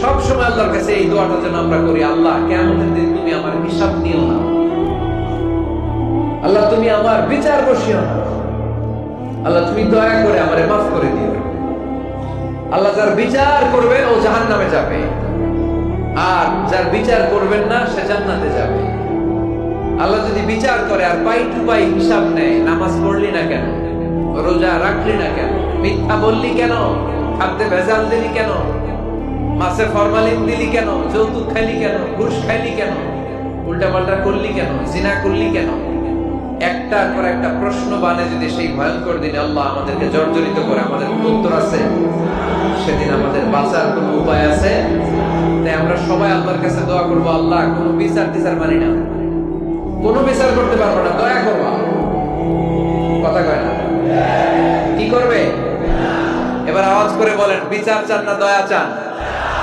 সব সময় আল্লাহর কাছে এই দোয়াটা যেন আমরা করি, আল্লাহ কিয়ামতের দিন তুমি আমার হিসাব নিও না, আল্লাহ তুমি আমার বিচার বসিও না, আল্লাহ তুমি দয়া করে আমারে মাফ করে দিও। আল্লাহ যার বিচার করবেন ও জাহান্নামে যাবে, আর যার বিচার করবেন না সে জান্নাতে যাবে। আল্লাহ যদি বিচার করে আর পাই টু পাই হিসাব নেয়, নামাজ পড়লি না কেন, রোজা রাখলি না কেন, মিথ্যা বললি কেন, খাদ্যে ভেজাল দিলি কেন, মাছে ফরমালিন দিলি কেন, যৌতুক খাইলি কেন, ঘুষ খাইলি কেন, উল্টা পাল্টা করলি কেন, জিনা করলি কেন, একটার পর একটা প্রশ্ন বানে যদি সেই ভয়ঙ্কর দিনে আল্লাহ আমাদেরকে জর্জরিত করে, আমাদের উত্তর আছে? সেদিন আমাদের বাঁচার কোনো উপায় আছে? তাই আমরা সবাই আল্লাহর কাছে দোয়া করবো, আল্লাহ কোনো বিচার টিচার মানি না, কোনো বিচার করতে পারবো না, দয়া করবা। কথা কয় না? কি করবে? এবার আওয়াজ করে বলেন, বিচার চান না দয়া চান?